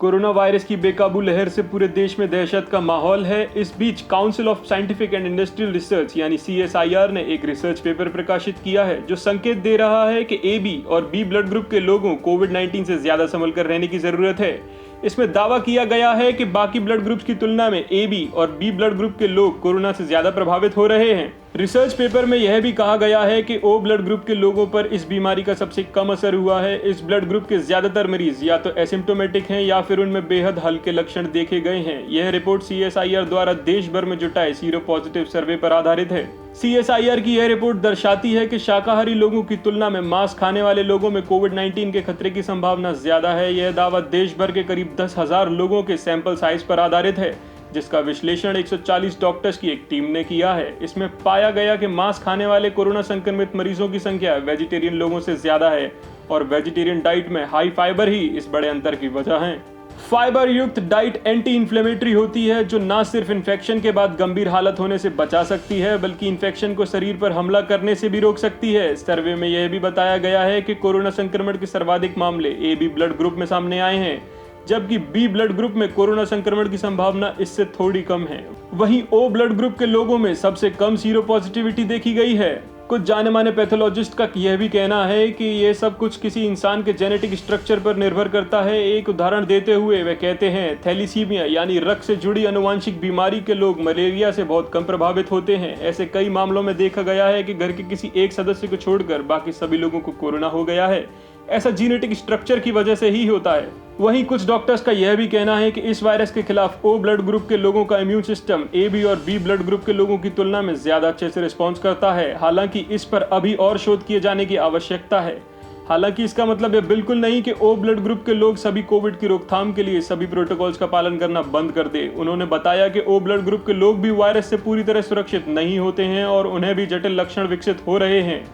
Corona virus की बेकाबू लहर से पूरे देश में दहशत का माहौल है। इस बीच council of scientific and industrial research यानी CSIR ने एक रिसर्च पेपर प्रकाशित किया है जो संकेत दे रहा है कि AB और B ब्लड ग्रुप के लोगों कोविड-19 से ज्यादा संभल कर रहने की जरूरत है। इसमें दावा किया गया है कि बाकी ब्लड ग्रुप्स की तुलना में AB और B ब्लड ग्रुप के लोग कोरोना से ज्यादा प्रभावित हो रहे हैं। रिसर्च पेपर में यह भी कहा गया है कि O ब्लड ग्रुप के लोगों पर इस बीमारी का सबसे कम असर हुआ है। इस ब्लड ग्रुप के ज्यादातर मरीज या तो एसिम्प्टोमेटिक हैं या फिर उनमें बेहद हल्के लक्षण देखे गए हैं। यह रिपोर्ट CSIR द्वारा देश भर में जुटाए सीरो पॉजिटिव सर्वे पर आधारित है। CSIR की यह रिपोर्ट दर्शाती है कि शाकाहारी लोगों की तुलना में मांस खाने वाले लोगों में कोविड-19 के खतरे की संभावना ज्यादा है। यह दावा देश भर के करीब 10,000 लोगों के सैंपल साइज पर आधारित है, जिसका विश्लेषण 140 डॉक्टर्स की एक टीम ने किया है। इसमें पाया गया कि मांस खाने वाले कोरोना संक्रमित मरीजों की संख्या वेजिटेरियन लोगों से ज्यादा है और वेजिटेरियन डाइट में हाई फाइबर ही इस बड़े अंतर की वजह है। फाइबर युक्त डाइट एंटी इन्फ्लेमेटरी होती है जो न सिर्फ इन्फेक्शन के बाद गंभीर हालत होने से बचा सकती है बल्कि इन्फेक्शन को शरीर पर हमला करने से भी रोक सकती है। सर्वे में यह भी बताया गया है कि कोरोना संक्रमण के सर्वाधिक मामले AB ब्लड ग्रुप में सामने आए हैं, जबकि B ब्लड ग्रुप में कोरोना संक्रमण की संभावना इससे थोड़ी कम है। वहीं O ब्लड ग्रुप के लोगों में सबसे कम सीरो पॉजिटिविटी देखी गई है। कुछ जाने माने पैथोलॉजिस्ट का यह भी कहना है कि यह सब कुछ किसी इंसान के जेनेटिक स्ट्रक्चर पर निर्भर करता है। एक उदाहरण देते हुए वे कहते हैं, थैलीसीमिया यानी रक्त से जुड़ी आनुवंशिक बीमारी के लोग मलेरिया से बहुत कम प्रभावित होते हैं। ऐसे कई मामलों में देखा गया है कि घर के किसी एक सदस्य को छोड़कर बाकी सभी लोगों को कोरोना हो गया है। ऐसा जीनेटिक स्ट्रक्चर की वजह से ही होता है। वहीं कुछ डॉक्टर्स का यह भी कहना है कि इस वायरस के खिलाफ O ब्लड ग्रुप के लोगों का इम्यून सिस्टम AB और B ब्लड ग्रुप के लोगों की तुलना में ज्यादा अच्छे से रिस्पॉन्स करता है। हालांकि इस पर अभी और शोध किए जाने की आवश्यकता है। हालांकि इसका मतलब यह बिल्कुल नहीं कि O ब्लड ग्रुप के लोग सभी कोविड की रोकथाम के लिए सभी प्रोटोकॉल्स का पालन करना बंद कर दे। उन्होंने बताया कि O ब्लड ग्रुप के लोग भी वायरस से पूरी तरह सुरक्षित नहीं होते हैं और उन्हें भी जटिल लक्षण विकसित हो रहे हैं।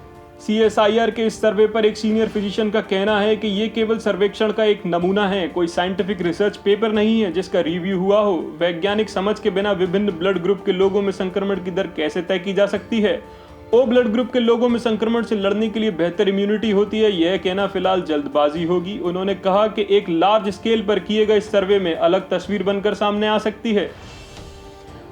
CSIR के इस सर्वे पर एक सीनियर फिजिशियन का कहना है कि ये केवल सर्वेक्षण का एक नमूना है, कोई साइंटिफिक रिसर्च पेपर नहीं है जिसका रिव्यू हुआ हो। वैज्ञानिक समझ के बिना विभिन्न ब्लड ग्रुप के लोगों में संक्रमण की दर कैसे तय की जा सकती है। O ब्लड ग्रुप के लोगों में संक्रमण से लड़ने के लिए बेहतर इम्यूनिटी होती है, यह कहना फिलहाल जल्दबाजी होगी। उन्होंने कहा कि एक लार्ज स्केल पर किए गए इस सर्वे में अलग तस्वीर बनकर सामने आ सकती है।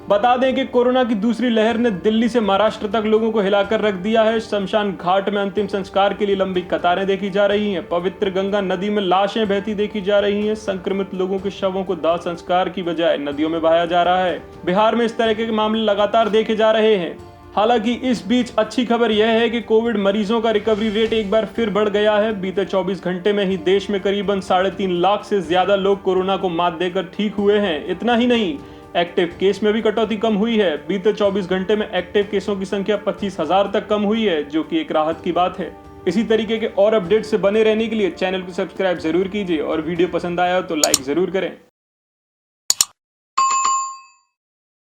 बता दें कि कोरोना की दूसरी लहर ने दिल्ली से महाराष्ट्र तक लोगों को हिलाकर रख दिया है। शमशान घाट में अंतिम संस्कार के लिए लंबी कतारें देखी जा रही हैं। पवित्र गंगा नदी में लाशें बहती देखी जा रही हैं। संक्रमित लोगों के शवों को दाह संस्कार की बजाय नदियों में बहाया जा रहा है। बिहार में इस तरह के मामले लगातार देखे जा रहे हैं। हालांकि इस बीच अच्छी खबर यह है कि कोविड मरीजों का रिकवरी रेट एक बार फिर बढ़ गया है। बीते 24 घंटे में ही देश में करीबन 3.5 लाख से ज्यादा लोग कोरोना को मात देकर ठीक हुए हैं। इतना ही नहीं, एक्टिव केस में भी कटौती कम हुई है। बीते 24 घंटे में एक्टिव केसों की संख्या 25,000 तक कम हुई है, जो कि एक राहत की बात है। इसी तरीके के और अपडेट से बने रहने के लिए चैनल को सब्सक्राइब जरूर कीजिए और वीडियो पसंद आया तो लाइक जरूर करें।